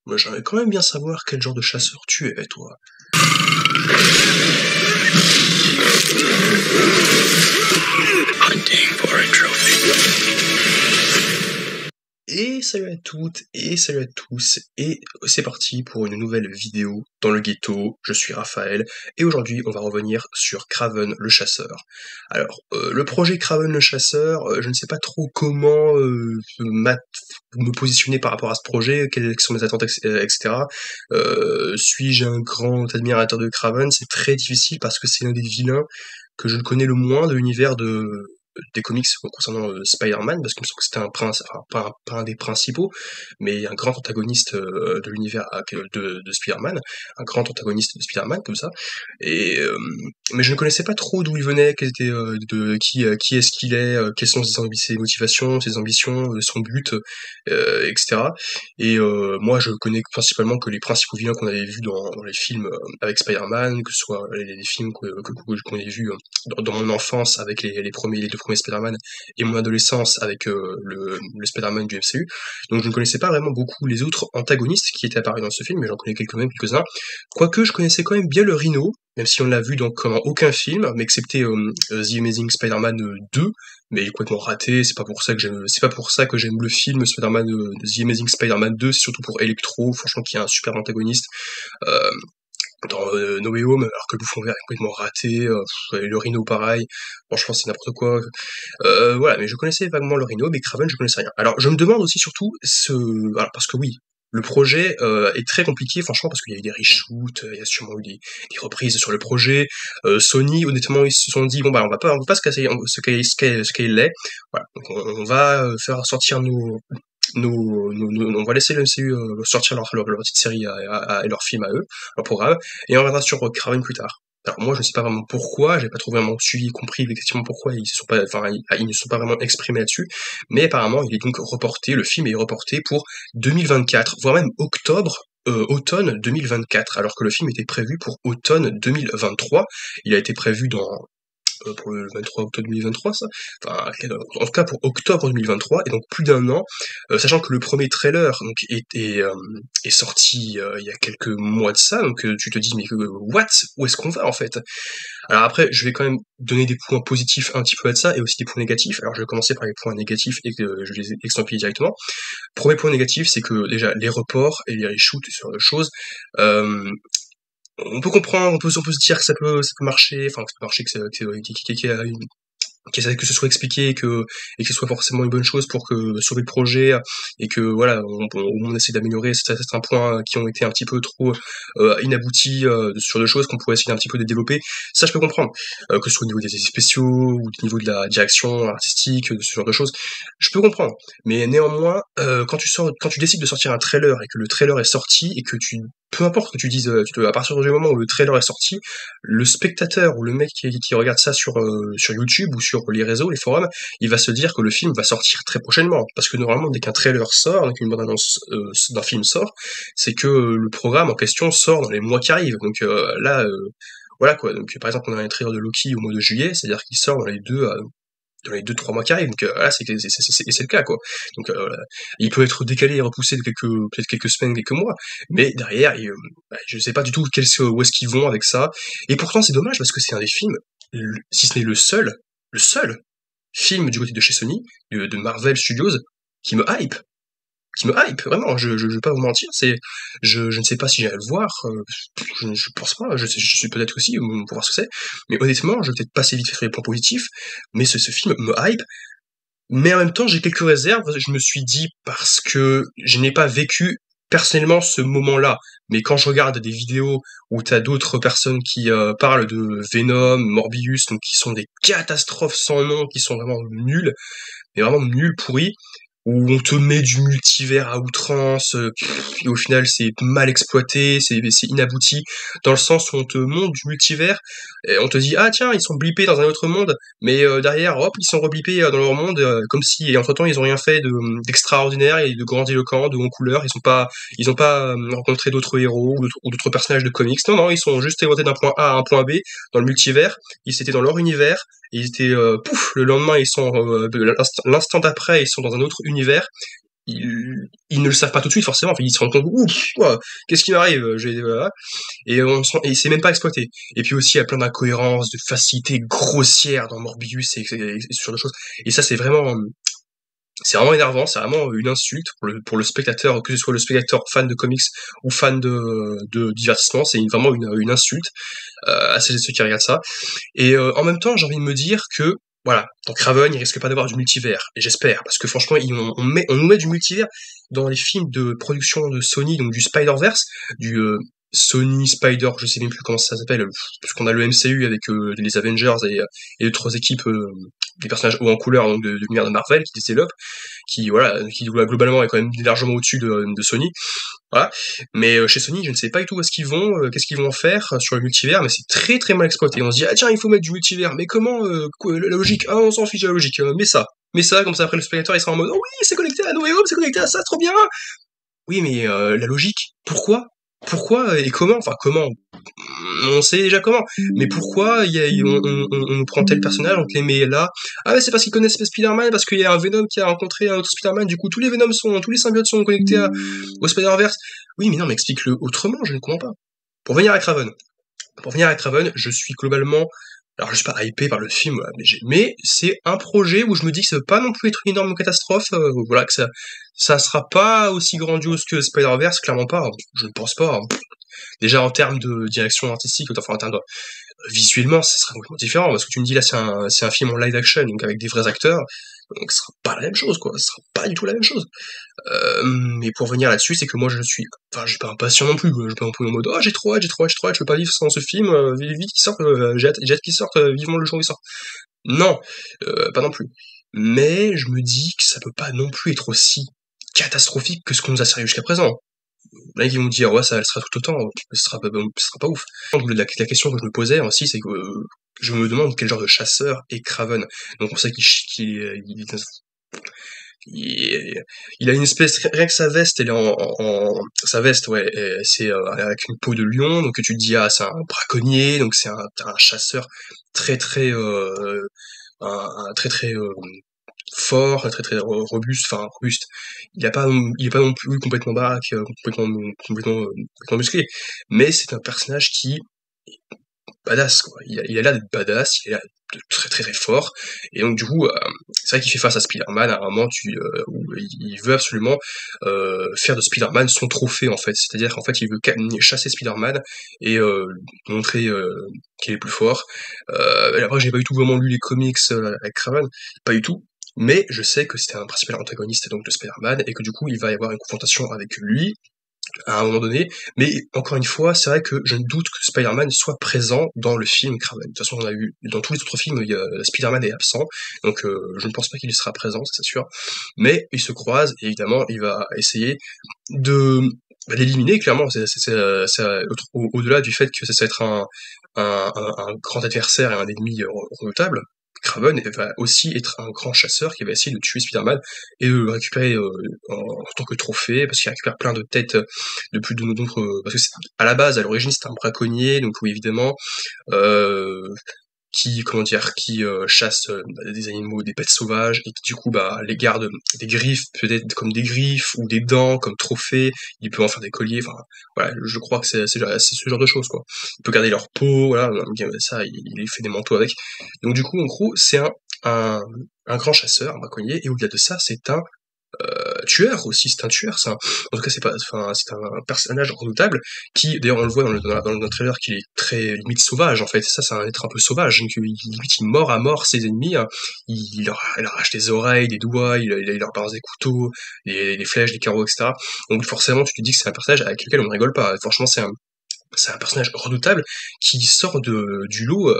Moi, j'aimerais quand même bien savoir quel genre de chasseur tu es, toi. Hunting for a trophy. Et salut à toutes, et salut à tous, et c'est parti pour une nouvelle vidéo dans le ghetto. Je suis Raphaël, et aujourd'hui on va revenir sur Kraven le Chasseur. Alors, le projet Kraven le Chasseur, je ne sais pas trop comment me positionner par rapport à ce projet, quelles sont mes attentes, etc. Suis-je un grand admirateur de Kraven? C'est très difficile parce que c'est l'un des vilains que je connais le moins de l'univers des comics concernant Spider-Man, parce qu'il me semble que c'était enfin, pas un des principaux, mais un grand antagoniste de l'univers de Spider-Man, un grand antagoniste de Spider-Man comme ça. Et mais je ne connaissais pas trop d'où il venait, qui est-ce qu'il est, quelles sont ses motivations, ses ambitions, son but, etc. Et moi, je connais principalement que les principaux vilains qu'on avait vus dans les films avec Spider-Man, que ce soit les films qu'on avait vus dans mon enfance avec les deux premiers Spider-Man et mon adolescence avec le Spider-Man du MCU. Donc je ne connaissais pas vraiment beaucoup les autres antagonistes qui étaient apparus dans ce film, mais j'en connais quelques-uns. Quoique je connaissais quand même bien le Rhino, même si on l'a vu dans aucun film, mais excepté The Amazing Spider-Man 2, mais il est complètement raté, c'est pas pour ça que j'aime le film Spider-Man The Amazing Spider-Man 2, c'est surtout pour Electro, franchement qui est un super antagoniste. Euh, dans No Way Home, alors que le Bouffon Vert est complètement raté, et le Rhino pareil, franchement c'est n'importe quoi. Voilà, mais je connaissais vaguement le Rhino, mais Kraven je connaissais rien. Alors je me demande aussi surtout alors parce que oui, le projet est très compliqué, franchement, parce qu'il y a eu des reshoots, il y a sûrement eu des reprises sur le projet. Sony, honnêtement, ils se sont dit bon bah on va pas se casser ce qu'il est. Voilà, donc on va faire sortir on va laisser le MCU sortir leur petite série et leur film à eux, leur programme, et on reviendra sur Kraven plus tard. Alors moi je ne sais pas vraiment pourquoi, j'ai pas trop vraiment suivi et compris effectivement pourquoi ils ne sont pas vraiment exprimés là-dessus, mais apparemment il est donc reporté, le film est reporté pour 2024, voire même automne 2024, alors que le film était prévu pour automne 2023. Il a été prévu pour le 23 octobre 2023, ça. Enfin, en tout cas pour octobre 2023, et donc plus d'un an, sachant que le premier trailer donc est sorti il y a quelques mois de ça, donc tu te dis mais what? Où est-ce qu'on va en fait? Alors après, je vais quand même donner des points positifs un petit peu à ça, et aussi des points négatifs. Alors je vais commencer par les points négatifs et que je vais les estampiller directement. Premier point négatif, c'est que déjà les reports et les reshoots, ce genre de choses, euh, on peut comprendre, on peut se dire que ça peut marcher, enfin que ça peut marcher, que ce soit expliqué et que ce soit forcément une bonne chose pour sauver le projet, et que voilà on essaie d'améliorer certains points qui ont été un petit peu trop inaboutis sur des choses qu'on pourrait essayer un petit peu de développer. Ça je peux comprendre, que ce soit au niveau des effets spéciaux ou au niveau de la direction artistique, de ce genre de choses, je peux comprendre. Mais néanmoins, quand tu décides de sortir un trailer et que le trailer est sorti et que peu importe que tu dises, à partir du moment où le trailer est sorti, le spectateur ou le mec qui regarde ça sur YouTube ou sur les réseaux, les forums, il va se dire que le film va sortir très prochainement. Parce que normalement, dès qu'un trailer sort, dès qu'une bande-annonce d'un film sort, c'est que le programme en question sort dans les mois qui arrivent. Donc là, voilà quoi. Donc par exemple, on a un trailer de Loki au mois de juillet, c'est-à-dire qu'il sort dans les 2-3 mois qui arrivent, donc là c'est le cas quoi. Donc il peut être décalé et repoussé de peut-être quelques semaines, quelques mois, mais derrière je sais pas du tout où est-ce qu'ils vont avec ça. Et pourtant c'est dommage parce que c'est un des films, si ce n'est le seul film du côté de chez Sony, de Marvel Studios, qui me hype, vraiment, je vais pas vous mentir, je ne sais pas si j'irai le voir, je pense pas, je suis peut-être aussi, pour voir ce que c'est, mais honnêtement, je vais peut-être passer vite fait sur les points positifs, mais ce film me hype, mais en même temps, j'ai quelques réserves, je me suis dit, parce que je n'ai pas vécu personnellement ce moment-là, mais quand je regarde des vidéos où t'as d'autres personnes qui parlent de Venom, Morbius, donc qui sont des catastrophes sans nom, qui sont vraiment nulles, mais vraiment nulles, pourries, où on te met du multivers à outrance, et au final c'est mal exploité, c'est inabouti, dans le sens où on te montre du multivers, et on te dit ah tiens ils sont blippés dans un autre monde, mais derrière hop ils sont reblippés dans leur monde, comme si et entre temps ils ont rien fait d'extraordinaire et de grandiloquent, de haut couleur, ils ont pas rencontré d'autres héros ou d'autres personnages de comics, non ils sont juste téléportés d'un point A à un point B dans le multivers, ils étaient dans leur univers. Ils étaient pouf, le lendemain ils sont l'instant d'après ils sont dans un autre univers, ils ne le savent pas tout de suite forcément, enfin, ils se rendent compte, ouf, quoi, qu'est-ce qui m'arrive, voilà. Et c'est même pas exploité. Et puis aussi, il y a plein d'incohérences, de facilité grossière dans Morbius et ce genre de choses. Et ça, c'est vraiment énervant, c'est vraiment une insulte pour le spectateur, que ce soit le spectateur fan de comics ou fan de divertissement, c'est vraiment une insulte à celles et ceux qui regardent ça. Et en même temps, j'ai envie de me dire que voilà, dans Kraven, il risque pas d'avoir du multivers, et j'espère, parce que franchement, on nous met du multivers dans les films de production de Sony, donc du Spider-Verse, du Sony Spider, je sais même plus comment ça s'appelle, puisqu'on a le MCU avec les Avengers et d'autres équipes, des personnages hauts en couleur, donc de l'univers de Marvel qui se développent, qui voilà, qui globalement est quand même largement au-dessus de Sony. Voilà. Mais chez Sony, je ne sais pas du tout où est-ce qu'ils vont, qu'est-ce qu'ils vont en faire sur le multivers, mais c'est très très mal exploité. On se dit, ah tiens, il faut mettre du multivers, mais comment, la logique, ah on s'en fiche de la logique, mets ça, comme ça après le spectateur il sera en mode, oh oui, c'est connecté à No Way Home, c'est connecté à ça, trop bien! Oui, mais la logique, pourquoi? Pourquoi et comment? Enfin, comment? On sait déjà comment. Mais pourquoi on prend tel personnage, on te les met là? Ah ouais, c'est parce qu'ils connaissent Spider-Man, parce qu'il y a un Venom qui a rencontré un autre Spider-Man, du coup tous les symbiotes sont connectés au Spider-Verse. Oui, mais non, mais explique-le autrement, je ne comprends pas. Pour venir à Kraven. Je suis globalement, alors je suis pas hypé par le film, voilà, mais c'est un projet où je me dis que ça veut pas non plus être une énorme catastrophe, voilà, que ça sera pas aussi grandiose que Spider-Verse, clairement pas, hein, je ne pense pas, hein. Déjà en termes de direction artistique, enfin en termes de visuellement, ça sera complètement différent, parce que tu me dis là c'est un film en live action, donc avec des vrais acteurs, donc ce sera pas la même chose, quoi, ce sera pas du tout la même chose. Mais pour revenir là-dessus, c'est que moi je suis pas impatient non plus, quoi. Je suis pas non plus en mode, oh j'ai trop hâte, je peux pas vivre sans ce film, vite qu'il sorte, j'ai hâte qu'il sorte, vivement le jour où il sort. Non, pas non plus. Mais je me dis que ça peut pas non plus être aussi catastrophique que ce qu'on nous a servi jusqu'à présent. Là, ils vont me dire, ouais, ça sera tout autant, ce sera pas ouf. La question que je me posais aussi, c'est que je me demande quel genre de chasseur est Kraven. Donc on sait il, il a une espèce, rien que sa veste, elle est sa veste, ouais, c'est avec une peau de lion, donc tu te dis, ah, c'est un braconnier, donc c'est un chasseur très très, un très très fort, très très robuste, enfin robuste. Il est pas non plus complètement baraque, complètement musclé, mais c'est un personnage qui badass, quoi. Il a l'air d'être badass, il a l'air de très très très fort, et donc du coup, c'est vrai qu'il fait face à Spider-Man à un moment où il veut absolument faire de Spider-Man son trophée en fait, c'est-à-dire qu'en fait il veut chasser Spider-Man et montrer qu'il est plus fort. Après j'ai pas du tout vraiment lu les comics avec Kraven, pas du tout, mais je sais que c'était un principal antagoniste donc de Spider-Man et que du coup il va y avoir une confrontation avec lui à un moment donné, mais encore une fois, c'est vrai que je ne doute que Spider-Man soit présent dans le film Kraven. De toute façon, on a eu dans tous les autres films, Spider-Man est absent, donc je ne pense pas qu'il sera présent, c'est sûr. Mais ils se croisent, et évidemment, il va essayer de d'éliminer, clairement, au-delà du fait que ça va être un grand adversaire et un ennemi redoutable. Kraven va aussi être un grand chasseur qui va essayer de tuer Spider-Man et de le récupérer en tant que trophée, parce qu'il récupère plein de têtes de plus de nombreux... parce que à la base, à l'origine, c'est un braconnier, donc oui, évidemment, euh, comment dire, qui chasse des animaux, des bêtes sauvages, et qui du coup bah les garde des griffes, peut-être comme des griffes ou des dents comme trophée. Il peut en faire des colliers. Enfin voilà, je crois que c'est ce genre de choses quoi. Il peut garder leur peau, voilà, ça, il fait des manteaux avec. Donc du coup, en gros, c'est un, un grand chasseur, un braconnier, et au-delà de ça, c'est un tueur aussi, c'est un tueur, en tout cas c'est pas, enfin c'est un personnage redoutable qui, d'ailleurs on le voit dans le trailer, qu'il est très limite sauvage en fait, ça c'est un être un peu sauvage, donc limite il mord à mort ses ennemis, hein. Il arrache des oreilles, des doigts, il leur balance des couteaux, des flèches, des carreaux, etc. Donc forcément tu te dis que c'est un personnage avec lequel on rigole pas, franchement c'est un personnage redoutable qui sort du lot,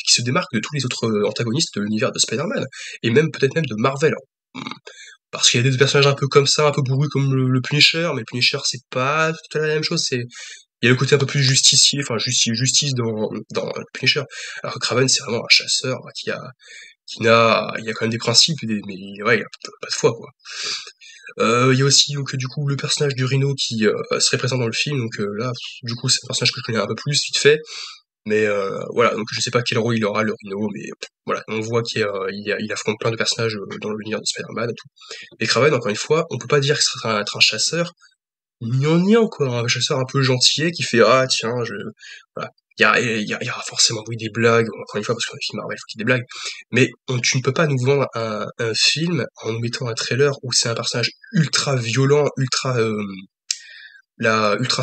qui se démarque de tous les autres antagonistes de l'univers de Spider-Man, et même peut-être même de Marvel. Parce qu'il y a des personnages un peu comme ça, un peu bourrus comme le Punisher, mais le Punisher c'est pas tout à la même chose, il y a le côté un peu plus justicier, enfin justice dans le Punisher. Alors que Kraven c'est vraiment un chasseur il a quand même des principes, mais ouais, il a pas de foi quoi. Il y a aussi donc du coup le personnage du Rhino qui serait présent dans le film, donc là du coup c'est un personnage que je connais un peu plus vite fait. Mais voilà, donc je sais pas quel rôle il aura, le Rhino, mais voilà, on voit qu'il affronte plein de personnages dans l'univers de Spider-Man et tout. Et Kraven, encore une fois, on peut pas dire que ce sera être un chasseur, gnangnan, quoi, un chasseur un peu gentillet qui fait ah tiens, voilà. Il y aura forcément oui des blagues, encore une fois, parce qu'on est film Marvel, il faut qu'il y ait des blagues, mais tu ne peux pas nous vendre un film en nous mettant un trailer où c'est un personnage ultra violent, ultra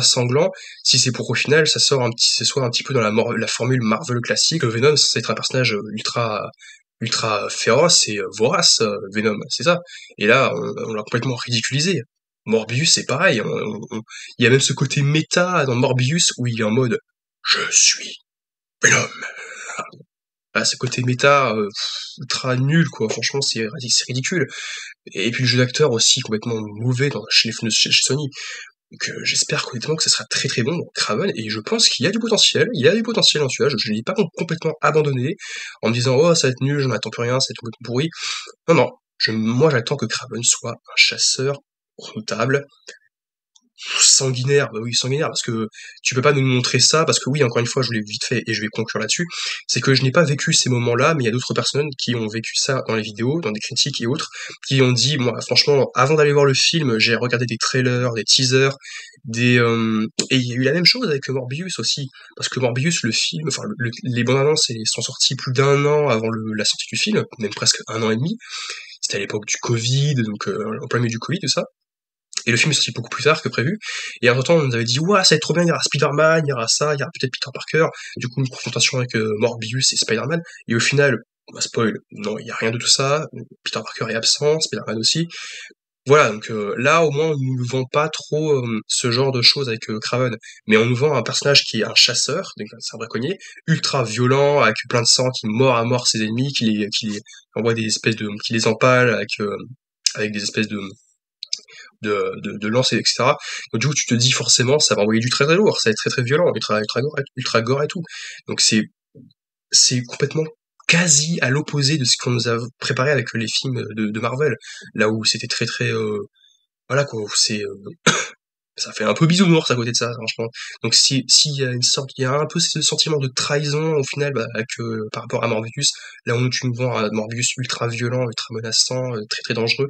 sanglant, si c'est pour au final ce soit un petit peu dans la formule Marvel classique. Venom, c'est être un personnage ultra féroce et vorace, Venom, c'est ça. Et là, on l'a complètement ridiculisé. Morbius, c'est pareil. Il y a même ce côté méta dans Morbius où il est en mode je suis Venom. Ah, ce côté méta ultra nul, quoi. Franchement, c'est ridicule. Et puis le jeu d'acteur aussi complètement mauvais chez Sony. Donc j'espère honnêtement que ça sera très très bon dans Kraven, et je pense qu'il y a du potentiel, en celui-là, je ne l'ai pas complètement abandonné en me disant oh ça va être nul, j'en attends plus rien, c'est complètement pourri. Non, non, moi j'attends que Kraven soit un chasseur redoutable, sanguinaire, bah oui, sanguinaire, parce que tu peux pas nous montrer ça, parce que oui, encore une fois, je l'ai vite fait et je vais conclure là-dessus, c'est que je n'ai pas vécu ces moments-là, mais il y a d'autres personnes qui ont vécu ça dans les vidéos, dans des critiques et autres, qui ont dit, moi, franchement, avant d'aller voir le film, j'ai regardé des trailers, des teasers, et il y a eu la même chose avec Morbius aussi, parce que Morbius, le film, enfin, les bandes annonces sont sorties plus d'un an avant la sortie du film, même presque un an et demi, c'était à l'époque du Covid, donc en plein milieu du Covid, tout ça. Et le film est sorti beaucoup plus tard que prévu. Et entre-temps, on nous avait dit, ouah, ça va être trop bien, il y aura Spider-Man, il y aura ça, il y aura peut-être Peter Parker. Du coup, une confrontation avec Morbius et Spider-Man. Et au final, spoil, non, il y a rien de tout ça. Peter Parker est absent, Spider-Man aussi. Voilà, donc là, au moins, on nous vend pas trop ce genre de choses avec Kraven. Mais on nous vend un personnage qui est un chasseur, donc c'est un braconnier, ultra violent, avec plein de sang, qui mord à mort ses ennemis, qui les envoie qui les empale avec des espèces de lancer, etc. Donc du coup, tu te dis forcément, ça va envoyer du très très lourd, ça va être très très violent, ultra gore et tout. Donc c'est complètement quasi à l'opposé de ce qu'on nous a préparé avec les films de Marvel, là où c'était très très voilà quoi, où ça fait un peu bisounours à côté de ça, franchement. Donc s'il y a il y a un peu ce sentiment de trahison au final, bah, par rapport à Morbius, là où tu nous vends un Morbius ultra violent, ultra menaçant, très très dangereux,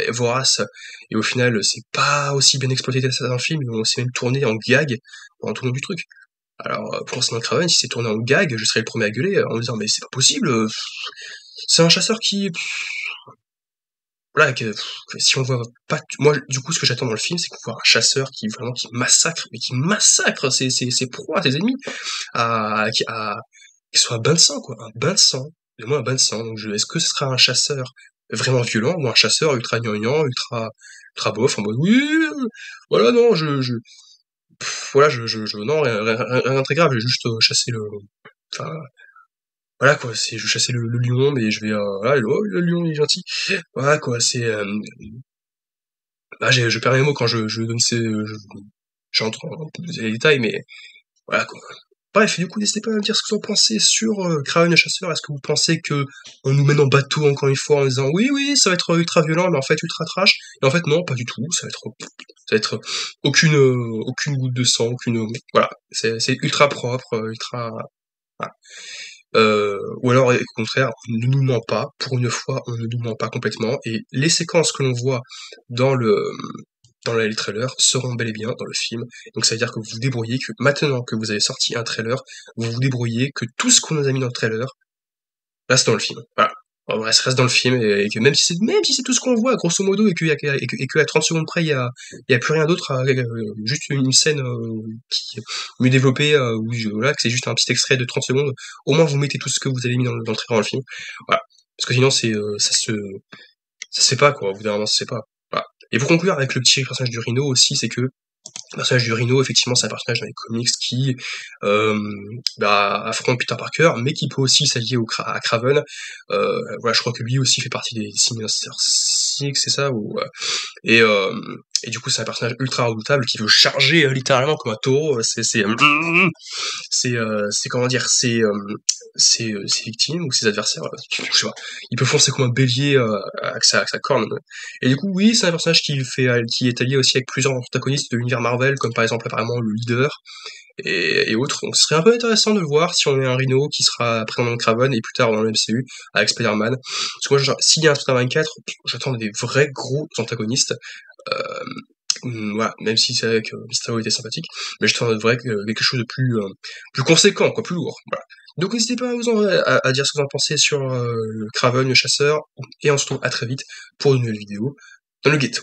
vorace, et au final c'est pas aussi bien exploité que ça dans le film, on s'est même tourné en gag pendant tout le long du truc. Alors pour Instant Kraven, si c'est tourné en gag, je serais le premier à gueuler en me disant mais c'est pas possible, c'est un chasseur qui voilà, que si on voit pas, moi, du coup, ce que j'attends dans le film, c'est qu'on voit un chasseur qui massacre, mais qui massacre ses proies, ses ennemis, qui soit un bain de sang, quoi, un bain de sang, de moi un bain de sang. Donc, est-ce que ce sera un chasseur vraiment violent, ou un chasseur ultra gnangnan, ultra bof, en mode, oui, voilà, non, voilà, non, rien de très grave, j'ai juste chassé enfin, voilà quoi, je chassais le lion, mais je vais voilà, oh, le lion il est gentil. Voilà quoi, je perds mes mots quand je donne j'entre en plus les détails, mais voilà quoi. Bref, du coup, n'hésitez pas à me dire ce que vous en pensez sur Kraven le chasseur. Est-ce que vous pensez que on nous mène en bateau encore une fois en disant oui, oui, ça va être ultra violent, mais en fait ultra trash. Et en fait non, pas du tout. Ça va être aucune goutte de sang, voilà, c'est ultra propre, ultra. Voilà. Ou alors, au contraire, on ne nous ment pas, pour une fois, on ne nous ment pas complètement, et les séquences que l'on voit dans les trailers seront bel et bien dans le film. Donc ça veut dire que vous vous débrouillez, que maintenant que vous avez sorti un trailer, vous vous débrouillez, que tout ce qu'on nous a mis dans le trailer reste dans le film. Voilà. En vrai, ça reste dans le film, et que même si c'est tout ce qu'on voit, grosso modo, et que à 30 secondes près, il y a plus rien d'autre, juste une scène qui est mieux développée, voilà, que c'est juste un petit extrait de 30 secondes, au moins vous mettez tout ce que vous avez mis dans le trailer dans le film. Voilà. Parce que sinon, ça se fait pas, quoi. Au bout d'un moment, ça se fait pas. Voilà. Et pour conclure avec le petit personnage du Rhino aussi, c'est que le personnage du Rhino, effectivement, c'est un personnage dans les comics qui affronte Peter Parker, mais qui peut aussi s'allier à Kraven. Voilà, je crois que lui aussi fait partie des Sinister Six, c'est ça, et Et du coup, c'est un personnage ultra redoutable qui veut charger littéralement comme un taureau. C'est comment dire, ses victimes ou ses adversaires, je sais pas. Il peut foncer comme un bélier avec sa corne. Et du coup, oui, c'est un personnage qui est allié aussi avec plusieurs antagonistes de l'univers Marvel, comme par exemple apparemment le leader et autres. Donc ce serait un peu intéressant de voir si on met un Rhino qui sera après dans Kraven et plus tard dans le MCU avec Spider-Man. Parce que moi, s'il y a un Spider-Man 4, j'attends des vrais gros antagonistes. Euh, voilà, même si c'est avec Mysterio était sympathique, mais j'attends quelque chose de plus conséquent, quoi, plus lourd. Voilà. Donc n'hésitez pas à dire ce que vous en pensez sur le Kraven, le chasseur, et on se retrouve à très vite pour une nouvelle vidéo dans le ghetto.